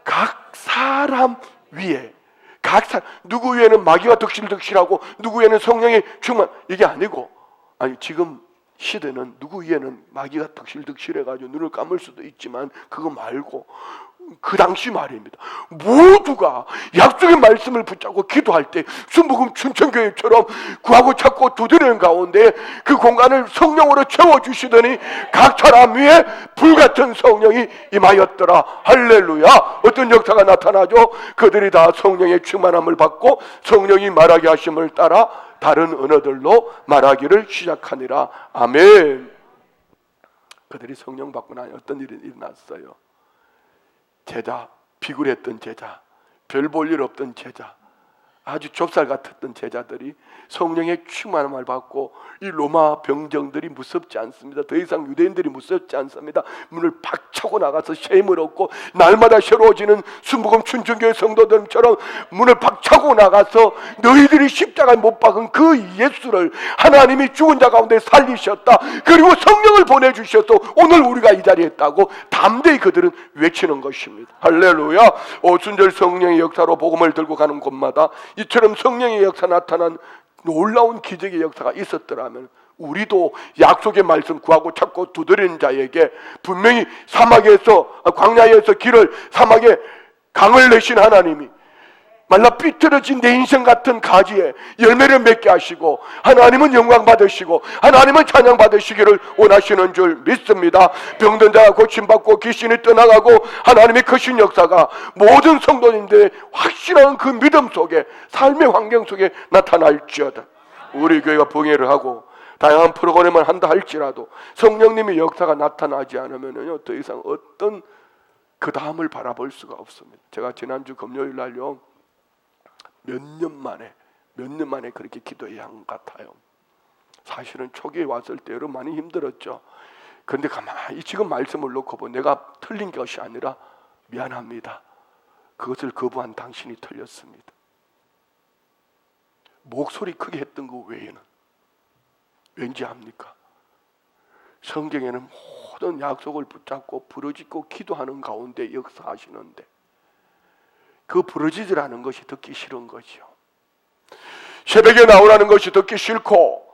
각 사람 위에, 누구 위에는 마귀가 득실득실하고 누구 위에는 성령의 충만, 이게 아니고, 아니 지금 시대는 누구 위에는 마귀가 득실득실해가지고 눈을 감을 수도 있지만 그거 말고 그 당시 말입니다. 모두가 약속의 말씀을 붙잡고 기도할 때 순복음 춘천교회처럼 구하고 찾고 두드리는 가운데 그 공간을 성령으로 채워주시더니 각 사람 위에 불같은 성령이 임하였더라. 할렐루야. 어떤 역사가 나타나죠? 그들이 다 성령의 충만함을 받고 성령이 말하게 하심을 따라 다른 언어들로 말하기를 시작하니라. 아멘. 그들이 성령 받고 나니 어떤 일이 일어났어요? 제자, 비굴했던 제자, 별 볼 일 없던 제자, 아주 좁쌀 같았던 제자들이 성령의 충만함을 받고 이 로마 병정들이 무섭지 않습니다. 더 이상 유대인들이 무섭지 않습니다. 문을 팍 차고 나가서 셈을 얻고 날마다 새로워지는 순복음 춘천교회 성도들처럼 문을 팍 차고 나가서 너희들이 십자가에 못 박은 그 예수를 하나님이 죽은 자 가운데 살리셨다. 그리고 성령을 보내주셔서 오늘 우리가 이 자리에 있다고 담대히 그들은 외치는 것입니다. 할렐루야. 오순절 성령의 역사로 복음을 들고 가는 곳마다 이처럼 성령의 역사 나타난 놀라운 기적의 역사가 있었더라면 우리도 약속의 말씀 구하고 찾고 두드리는 자에게 분명히 광야에서 길을, 사막에 강을 내신 하나님이 말라 삐뚤어진 내 인생 같은 가지에 열매를 맺게 하시고 하나님은 영광 받으시고 하나님은 찬양 받으시기를 원하시는 줄 믿습니다. 병든 자가 고침받고 귀신이 떠나가고 하나님의 크신 역사가 모든 성도님들의 확실한 그 믿음 속에, 삶의 환경 속에 나타날지어다. 우리 교회가 부흥회를 하고 다양한 프로그램을 한다 할지라도 성령님의 역사가 나타나지 않으면요 더 이상 어떤 그 다음을 바라볼 수가 없습니다. 제가 지난주 금요일 날요 몇 년 만에 그렇게 기도해야 한 것 같아요. 사실은 초기에 왔을 때 여러분 많이 힘들었죠. 그런데 가만히 지금 말씀을 놓고 보면 내가 틀린 것이 아니라 미안합니다. 그것을 거부한 당신이 틀렸습니다. 목소리 크게 했던 거 외에는 왠지 압니까? 성경에는 모든 약속을 붙잡고 부르짖고 기도하는 가운데 역사하시는데 그 부르짖으라는 것이 듣기 싫은 거죠. 새벽에 나오라는 것이 듣기 싫고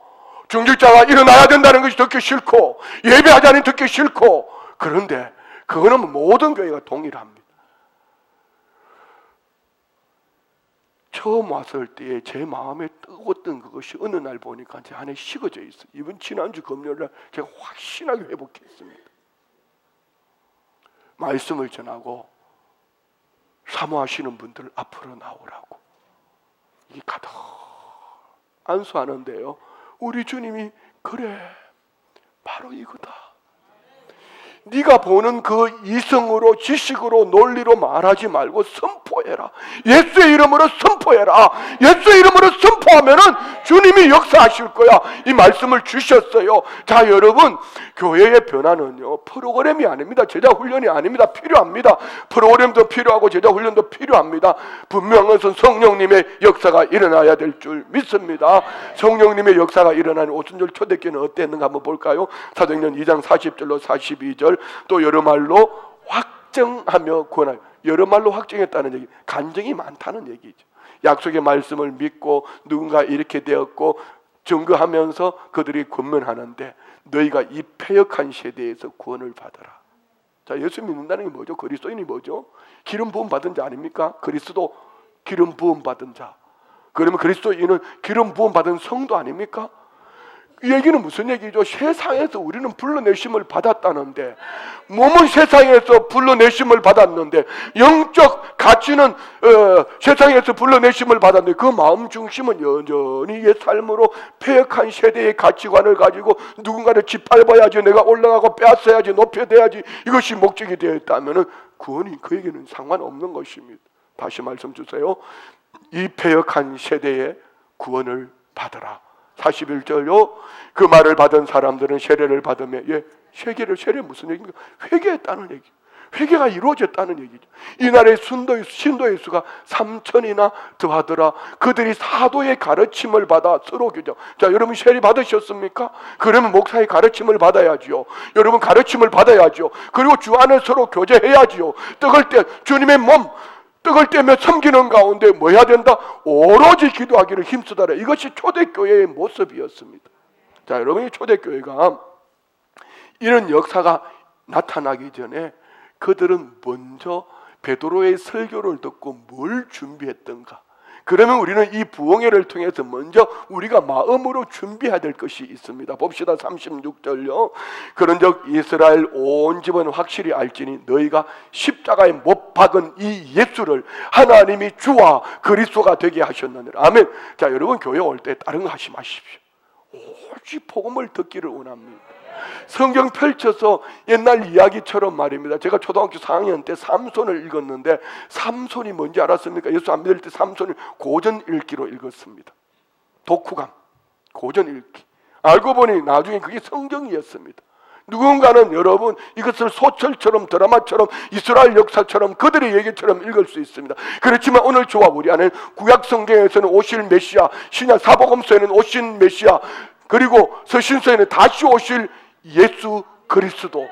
중직자가 일어나야 된다는 것이 듣기 싫고 예배하자니 듣기 싫고, 그런데 그거는 모든 교회가 동일합니다. 처음 왔을 때에 제 마음에 뜨거웠던 그것이 어느 날 보니까 제 안에 식어져 있어요. 이번 지난주 금요일날 제가 확신하게 회복했습니다. 말씀을 전하고 사모하시는 분들 앞으로 나오라고. 이게 가득 안수하는데요 우리 주님이 그래 바로 이거다, 네가 보는 그 이성으로 지식으로 논리로 말하지 말고 선포해라. 예수의 이름으로 선포해라. 예수의 이름으로 선포하면은 주님이 역사하실 거야. 이 말씀을 주셨어요. 자, 여러분, 교회의 변화는요 프로그램이 아닙니다. 제자 훈련이 아닙니다. 필요합니다. 프로그램도 필요하고 제자 훈련도 필요합니다. 분명한 것은 성령님의 역사가 일어나야 될 줄 믿습니다. 성령님의 역사가 일어나는 오순절 초대교회는 어땠는가 한번 볼까요? 사도행전 2장 40절로 42절. 또 여러 말로 확정하며 구원하여. 여러 말로 확정했다는 얘기, 간증이 많다는 얘기죠. 약속의 말씀을 믿고 누군가 이렇게 되었고 증거하면서 그들이 권면하는데 너희가 이 패역한 세대에서 구원을 받아라. 자, 예수 믿는다는 게 뭐죠? 그리스도인이 뭐죠? 기름 부음 받은 자 아닙니까? 그리스도 기름 부음 받은 자. 그러면 그리스도인은 기름 부음 받은 성도 아닙니까? 이 얘기는 무슨 얘기죠? 세상에서 우리는 불러내심을 받았다는데, 몸은 세상에서 불러내심을 받았는데, 영적 가치는 세상에서 불러내심을 받았는데, 그 마음 중심은 여전히 옛 삶으로 폐역한 세대의 가치관을 가지고 누군가를 짓밟아야지, 내가 올라가고 빼앗아야지, 높여야지, 이것이 목적이 되어 있다면 구원이 그에게는 상관없는 것입니다. 다시 말씀 주세요. 이 폐역한 세대의 구원을 받으라. 41절요. 그 말을 받은 사람들은 세례를 받으며, 세례 무슨 얘기입니까? 회개했다는 얘기. 회개가 이루어졌다는 얘기죠. 이날의 신도의 수가 3,000이나 더하더라. 그들이 사도의 가르침을 받아 서로 교정. 자, 여러분 세례 받으셨습니까? 그러면 목사의 가르침을 받아야지요. 여러분 가르침을 받아야지요. 그리고 주 안에 서로 교제해야지요. 떡을 때 주님의 몸 떡을 떼며 섬기는 가운데 뭐 해야 된다? 오로지 기도하기를 힘쓰다라. 이것이 초대교회의 모습이었습니다. 자, 여러분이 초대교회가 이런 역사가 나타나기 전에 그들은 먼저 베드로의 설교를 듣고 뭘 준비했던가? 그러면 우리는 이 부흥회를 통해서 먼저 우리가 마음으로 준비해야 될 것이 있습니다. 봅시다. 36절요. 그런즉 이스라엘 온 집은 확실히 알지니 너희가 십자가에 못 박은 이 예수를 하나님이 주와 그리스도가 되게 하셨느니라. 아멘. 자, 여러분 교회 올 때 다른 거 하지 마십시오. 오직 복음을 듣기를 원합니다. 성경 펼쳐서 옛날 이야기처럼 말입니다. 제가 초등학교 4학년 때 삼손을 읽었는데 삼손이 뭔지 알았습니까? 예수 안 믿을 때 삼손을 고전 읽기로 읽었습니다. 독후감, 고전 읽기. 알고 보니 나중에 그게 성경이었습니다. 누군가는 여러분 이것을 소설처럼 드라마처럼 이스라엘 역사처럼 그들의 얘기처럼 읽을 수 있습니다. 그렇지만 오늘 저와 우리 안에 구약 성경에서는 오실 메시아, 신약 사복음서에는 오신 메시아, 그리고 서신서에는 다시 오실 예수 그리스도.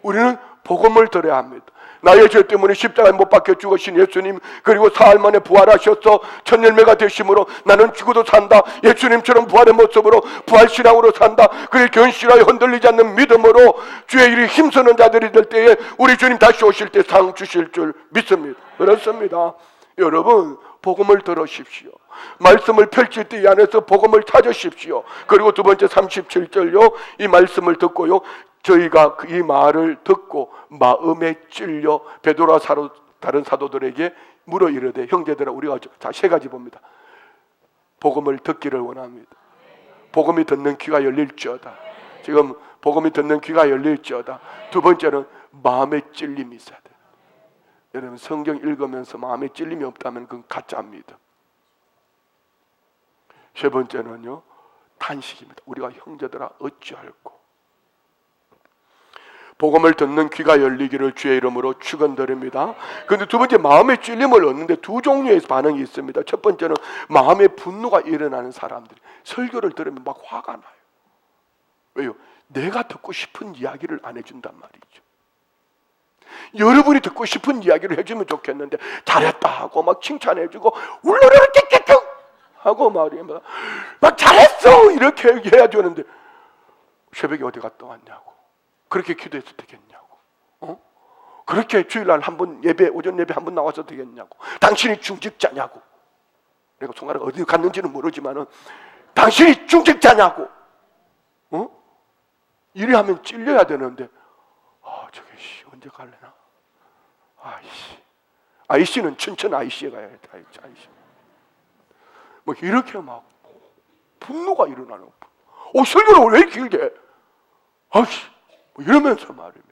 우리는 복음을 들어야 합니다. 나의 죄 때문에 십자가에 못 박혀 죽으신 예수님, 그리고 사흘 만에 부활하셔서 첫 열매가 되심으로 나는 죽어도 산다. 예수님처럼 부활의 모습으로 부활신앙으로 산다. 그리고 견실하여 흔들리지 않는 믿음으로 주의 일이 힘쓰는 자들이 될 때에 우리 주님 다시 오실 때 상 주실 줄 믿습니다. 그렇습니다. 여러분 복음을 들으십시오. 말씀을 펼칠 때 이 안에서 복음을 찾으십시오. 그리고 두 번째 37절요. 이 말씀을 듣고요. 저희가 이 말을 듣고 마음에 찔려 베드로와 다른 사도들에게 물어 이르되 형제들아 우리가 자, 세 가지 봅니다. 복음을 듣기를 원합니다. 복음이 듣는 귀가 열릴지어다. 지금 복음이 듣는 귀가 열릴지어다. 두 번째는 마음에 찔림이 있어야 돼요. 여러분 성경 읽으면서 마음에 찔림이 없다면 그건 가짜입니다. 세 번째는요 탄식입니다. 우리가 형제들아 어찌할꼬. 복음을 듣는 귀가 열리기를 주의 이름으로 축원드립니다. 그런데 두 번째 마음의 찔림을 얻는데 두 종류의 반응이 있습니다. 첫 번째는 마음의 분노가 일어나는 사람들이 설교를 들으면 막 화가 나요. 왜요? 내가 듣고 싶은 이야기를 안 해준단 말이죠. 여러분이 듣고 싶은 이야기를 해주면 좋겠는데 잘했다 하고 막 칭찬해주고 울르르 깨깨깨 하고 말이야 막 잘했어 이렇게 얘기해야 되는데 새벽에 어디 갔다 왔냐고, 그렇게 기도해도 되겠냐고, 그렇게 주일날 한 번 예배 오전 예배 한 번 나와서 되겠냐고, 당신이 중직자냐고, 내가 송아리가 어디 갔는지는 모르지만은 당신이 중직자냐고, 이래 하면 찔려야 되는데 저게 언제 갈래나? 아이씨는 춘천 아이씨에 가야겠다. 아이씨. 뭐 이렇게 막 분노가 일어나는. 설교를 왜 길게? 뭐 이러면서 말입니다.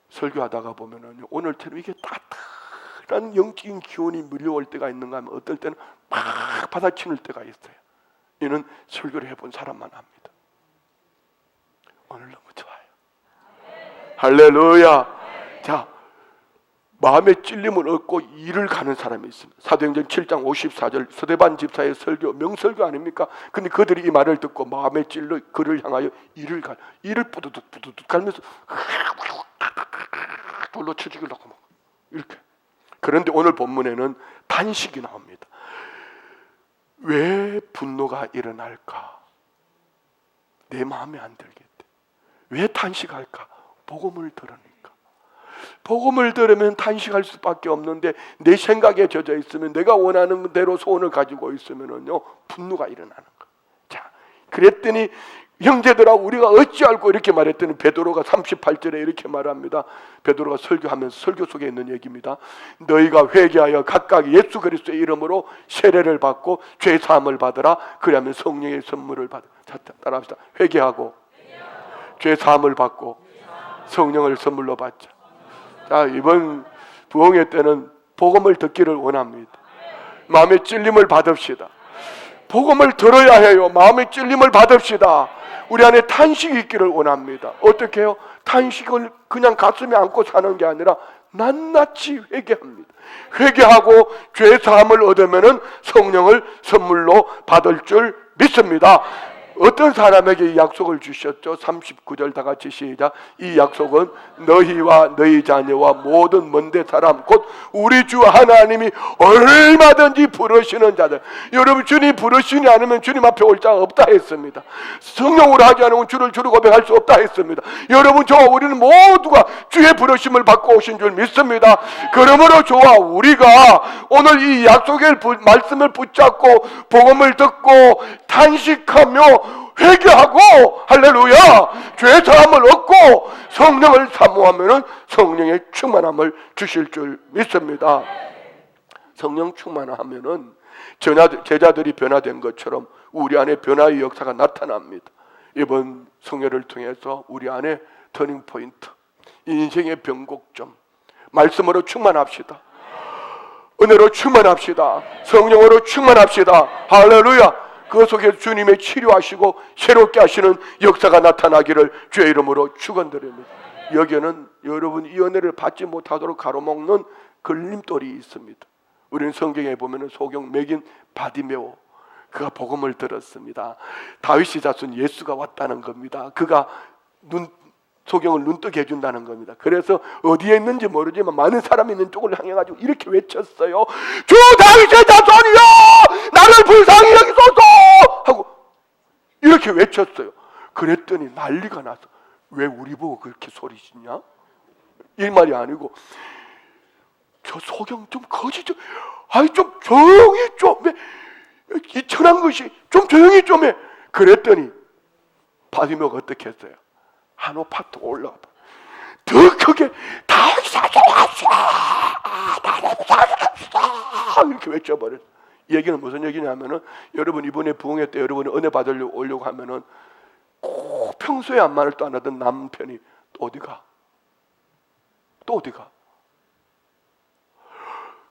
설교하다가 보면은 오늘처럼 이게 따뜻한 영적인 기운이 밀려올 때가 있는가 하면 어떨 때는 막 받아치는 때가 있어요. 이는 설교를 해본 사람만 합니다. 오늘 너무 좋아요. 할렐루야. 자, 마음의 찔림을 얻고 일을 가는 사람이 있습니다. 사도행전 7장 54절 스데반 집사의 설교, 명설교 아닙니까? 근데 그들이 이 말을 듣고 마음에 찔러 그를 향하여 일을 뿌두둑 갈면서 돌로 쳐 죽이려고 막 이렇게. 그런데 오늘 본문에는 탄식이 나옵니다. 왜 분노가 일어날까? 내 마음에 안 들겠대. 왜 탄식할까? 복음을 들으니까. 복음을 들으면 탄식할 수밖에 없는데 내 생각에 젖어 있으면 내가 원하는 대로 소원을 가지고 있으면은요 분노가 일어나는 거. 자, 그랬더니 형제들아 우리가 어찌 알고 이렇게 말했더니 베드로가 38절에 이렇게 말합니다. 베드로가 설교하면서 설교 속에 있는 얘기입니다. 너희가 회개하여 각각 예수 그리스도의 이름으로 세례를 받고 죄 사함을 받으라. 그러면 성령의 선물을 받으라. 자, 따라합시다. 회개하고 죄 사함을 받고 성령을 선물로 받자. 자, 이번 부흥회 때는 복음을 듣기를 원합니다. 마음의 찔림을 받읍시다. 복음을 들어야 해요. 마음의 찔림을 받읍시다. 우리 안에 탄식이 있기를 원합니다. 어떻게 해요? 탄식을 그냥 가슴에 안고 사는 게 아니라 낱낱이 회개합니다. 회개하고 죄 사함을 얻으면은 성령을 선물로 받을 줄 믿습니다. 어떤 사람에게 이 약속을 주셨죠? 39절 다 같이 시작. 이 약속은 너희와 너희 자녀와 모든 먼데 사람 곧 우리 주 하나님이 얼마든지 부르시는 자들. 여러분 주님 부르시지 않으면 주님 앞에 올 자가 없다 했습니다. 성령으로 하지 않으면 주를 주로 고백할 수 없다 했습니다. 여러분 저와 우리는 모두가 주의 부르심을 받고 오신 줄 믿습니다. 그러므로 저와 우리가 오늘 이 약속의 말씀을 붙잡고 복음을 듣고 탄식하며 회개하고 할렐루야 죄 사함을 얻고 성령을 사모하면 성령의 충만함을 주실 줄 믿습니다. 성령 충만하면은 제자들이 변화된 것처럼 우리 안에 변화의 역사가 나타납니다. 이번 성회를 통해서 우리 안에 터닝 포인트, 인생의 변곡점, 말씀으로 충만합시다. 은혜로 충만합시다. 성령으로 충만합시다. 할렐루야. 그 속에 주님의 치료하시고 새롭게 하시는 역사가 나타나기를 주의 이름으로 축원드립니다. 여기에는 여러분 이 은혜를 받지 못하도록 가로막는 걸림돌이 있습니다. 우리는 성경에 보면 소경 맥인 바디메오, 그가 복음을 들었습니다. 다윗의 자손 예수가 왔다는 겁니다. 그가 소경을 눈뜨게 해준다는 겁니다. 그래서 어디에 있는지 모르지만 많은 사람이 있는 쪽을 향해가지고 이렇게 외쳤어요. 주 다윗의 자손이여 나를 불쌍히 여기소서 하고 이렇게 외쳤어요. 그랬더니 난리가 나서 왜 우리 보고 그렇게 소리치냐? 이 말이 아니고 저 소경 좀 거지 좀 아이 좀 조용히 좀 해. 이 천한 것이 좀 조용히 좀 해. 그랬더니 바디메오가 어떻게 했어요? 한 오파트 올라가 더 크게 이렇게 외쳐버렸어. 이 얘기는 무슨 얘기냐면은 여러분 이번에 부흥회 때 여러분이 은혜 받으려고 하면은 꼭 평소에 한 말을 또 안 하던 남편이 또 어디가?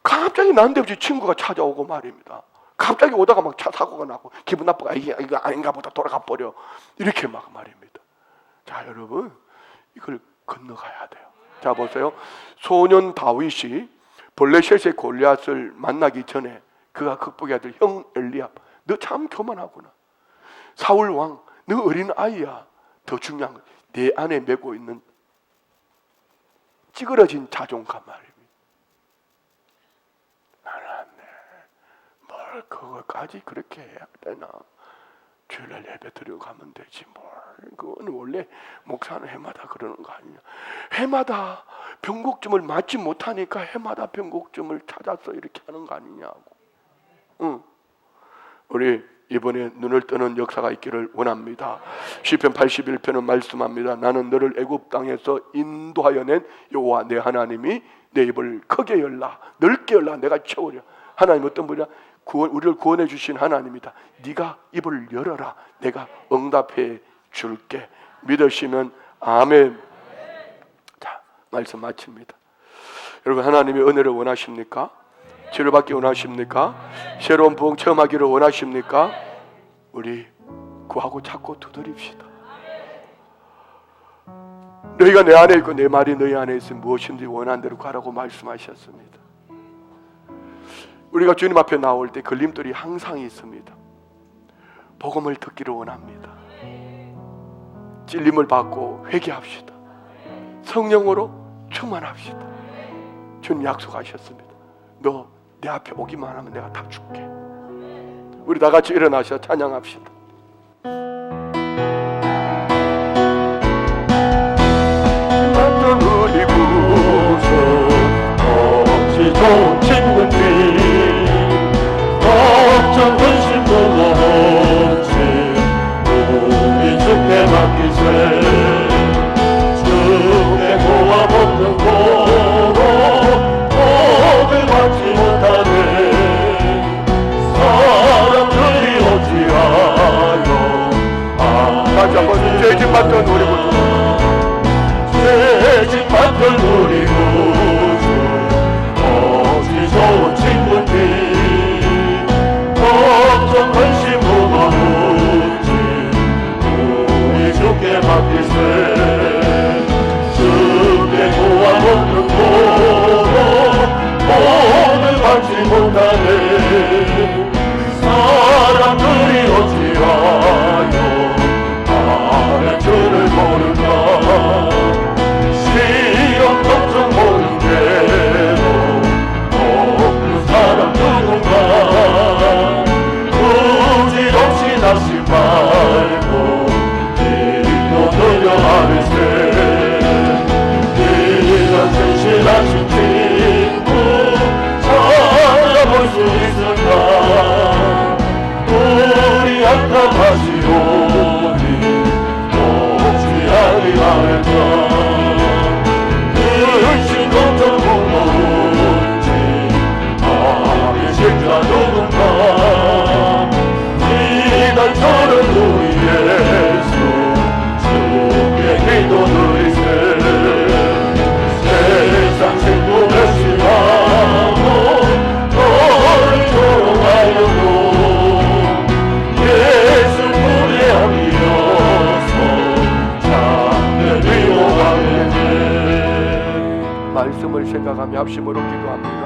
갑자기 난데없이 친구가 찾아오고 말입니다. 갑자기 오다가 막 차 사고가 나고 기분 나쁘고 이거 아닌가 보다 돌아가 버려 이렇게 막 말입니다. 자 여러분 이걸 건너가야 돼요. 자 보세요. 소년 다윗이 블레셋의 골리앗을 만나기 전에 그가 극복해야 될 형 엘리압, 너 참 교만하구나. 사울 왕, 너 어린 아이야. 더 중요한 건 내 안에 메고 있는 찌그러진 자존감 말입니다. 나는 뭘 그거까지 그렇게 해야 되나? 주일날 예배 드리고 가면 되지 뭘. 그건 원래 목사는 해마다 그러는 거 아니냐. 해마다 변곡점을 맞지 못하니까 해마다 변곡점을 찾아서 이렇게 하는 거 아니냐고. 응. 우리 이번에 눈을 뜨는 역사가 있기를 원합니다. 시편 81편은 말씀합니다. 나는 너를 애굽 땅에서 인도하여 낸 여호와 내 하나님이 내 입을 크게 열라 넓게 열라 내가 채우려. 하나님 어떤 분이야? 우리를 구원해 주신 하나님이다. 네가 입을 열어라 내가 응답해 줄게. 믿으시면 아멘. 자, 말씀 마칩니다. 여러분, 하나님의 은혜를 원하십니까? 치료받기 원하십니까? 새로운 부흥 체험하기를 원하십니까? 우리 구하고 찾고 두드립시다. 너희가 내 안에 있고 내 말이 너희 안에 있으면 무엇인지 원하는 대로 가라고 말씀하셨습니다. 우리가 주님 앞에 나올 때 걸림돌이 항상 있습니다. 복음을 듣기를 원합니다. 찔림을 받고 회개합시다. 성령으로 충만합시다. 주님 약속하셨습니다. 너 내 앞에 오기만 하면 내가 다 줄게. 우리 다 같이 일어나셔 찬양합시다. 우리 구속 없이 좋은 친구들 걱정 근심 뭐가 없이 우리 주께 맡기세 주께 고함 없는 고로 복을 받지 못하네 사람들이 어찌하여 다시 한번 죄짐 받던 우리 구주 죄짐 받던 우리 구주 어찌 좋은 친구들 걱정 근심 뭐가 없지 우리 주께 맡기세 주께 고함 없는 고로 복을 받지 못하네 사람들이 어찌하여 나의 주를 모른가 시험 걱정 모른 대로 없는 사람 누군가 굳이 없이 다시 말고 일도 들려 하리세 이런 진실하신 친구 찾아볼 수 있을까 우리 안타하시오니 혹시 아니할까 의심 걱정 무엇인지 아니 실자 누군가 이날처럼 우리 예수 주께 기도드리세 세상 친구 결심하고 너를 조롱하려고 예수 불의함이어서 참내 미워하네 말씀을 생각하며 합심으로 기도합니다.